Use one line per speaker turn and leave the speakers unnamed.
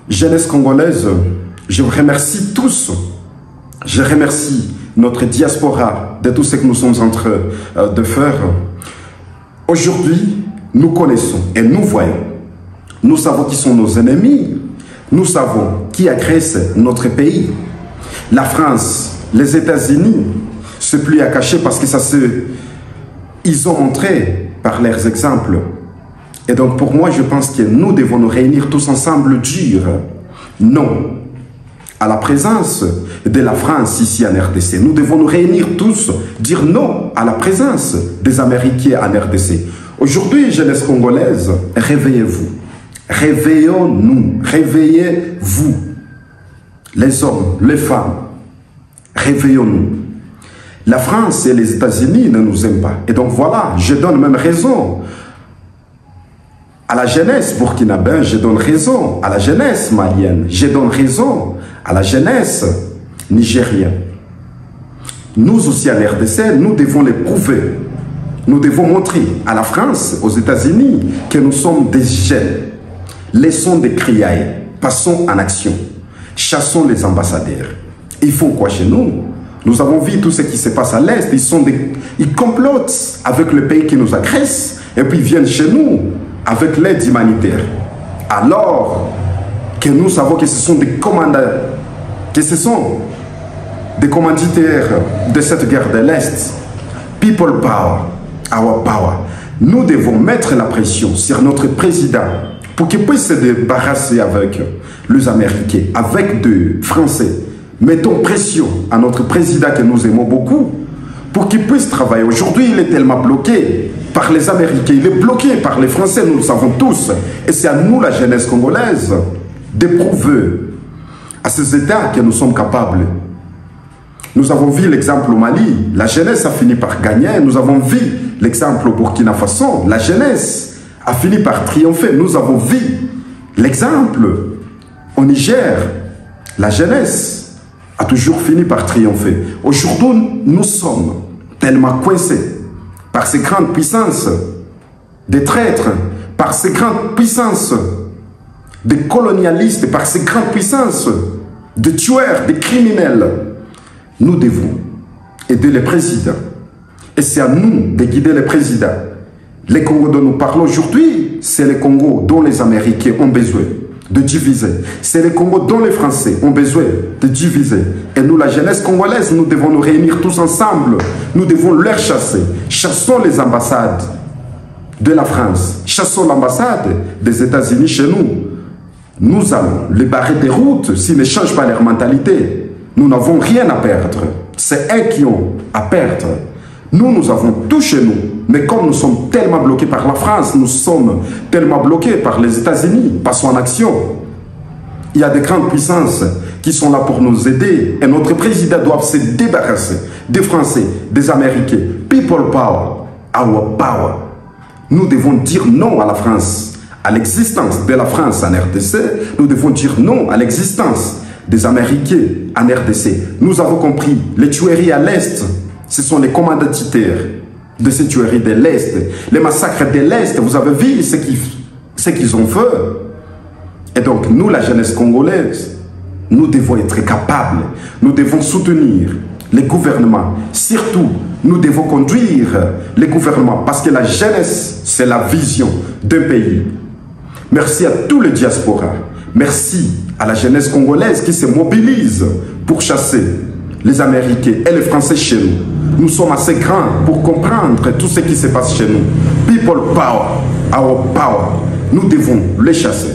Jeunesse congolaise, je vous remercie tous. Je remercie notre diaspora de tout ce que nous sommes en train de faire. Aujourd'hui, nous connaissons et nous voyons. Nous savons qui sont nos ennemis. Nous savons qui agresse notre pays. La France, les États-Unis, se plient à cacher parce que ils ont montré par leurs exemples. Et donc pour moi, je pense que nous devons nous réunir tous ensemble, dire non à la présence de la France ici en RDC. Nous devons nous réunir tous, dire non à la présence des Américains en RDC. Aujourd'hui, jeunesse congolaise, réveillez-vous. Réveillons-nous. Réveillez-vous. Les hommes, les femmes, réveillons-nous. La France et les États-Unis ne nous aiment pas. Et donc voilà, je donne même raison à la jeunesse burkinabé, je donne raison à la jeunesse malienne, je donne raison à la jeunesse nigérienne. Nous aussi à l'RDC, nous devons les prouver. Nous devons montrer à la France, aux États-Unis, que nous sommes des jeunes. Laissons des criailles, passons en action. Chassons les ambassadeurs. Ils font quoi chez nous? Nous avons vu tout ce qui se passe à l'Est. Ils complotent avec le pays qui nous agresse et puis ils viennent chez nous avec l'aide humanitaire. Alors que nous savons que ce sont des commandants, que ce sont des commanditaires de cette guerre de l'Est. People power, our power. Nous devons mettre la pression sur notre président pour qu'il puisse se débarrasser avec les Américains, avec des Français. Mettons pression à notre président que nous aimons beaucoup pour qu'il puisse travailler. Aujourd'hui, il est tellement bloqué par les Américains, il est bloqué par les Français, nous le savons tous. Et c'est à nous, la jeunesse congolaise, d'éprouver à ces États que nous sommes capables. Nous avons vu l'exemple au Mali, la jeunesse a fini par gagner. Nous avons vu l'exemple au Burkina Faso, la jeunesse a fini par triompher. Nous avons vu l'exemple au Niger, la jeunesse a toujours fini par triompher. Aujourd'hui, nous sommes tellement coincés par ces grandes puissances des traîtres, par ces grandes puissances des colonialistes, par ces grandes puissances de tueurs, de criminels. Nous devons aider les présidents. Et c'est à nous de guider les présidents. Les Congos dont nous parlons aujourd'hui, c'est les Congos dont les Américains ont besoin de diviser. C'est les Congos dont les Français ont besoin de diviser. Et nous, la jeunesse congolaise, nous devons nous réunir tous ensemble. Nous devons leur chasser. Chassons les ambassades de la France. Chassons l'ambassade des États-Unis chez nous. Nous allons les barrer des routes s'ils ne changent pas leur mentalité. Nous n'avons rien à perdre. C'est eux qui ont à perdre. Nous avons tout chez nous. Mais comme nous sommes tellement bloqués par la France, nous sommes tellement bloqués par les États-Unis, passons en action. Il y a des grandes puissances qui sont là pour nous aider. Et notre président doit se débarrasser des Français, des Américains. People power, our power. Nous devons dire non à la France, à l'existence de la France en RDC. Nous devons dire non à l'existence des Américains en RDC. Nous avons compris, les tueries à l'Est, ce sont les commanditaires de ces tueries de l'Est. Les massacres de l'Est, vous avez vu ce qu'ils ont fait. Et donc, nous, la jeunesse congolaise, nous devons être capables, nous devons soutenir les gouvernements. Surtout, nous devons conduire les gouvernements parce que la jeunesse, c'est la vision d'un pays. Merci à tous les diasporas. Merci à la jeunesse congolaise qui se mobilise pour chasser les Américains et les Français chez nous. Nous sommes assez grands pour comprendre tout ce qui se passe chez nous. People power, our power. Nous devons les chasser.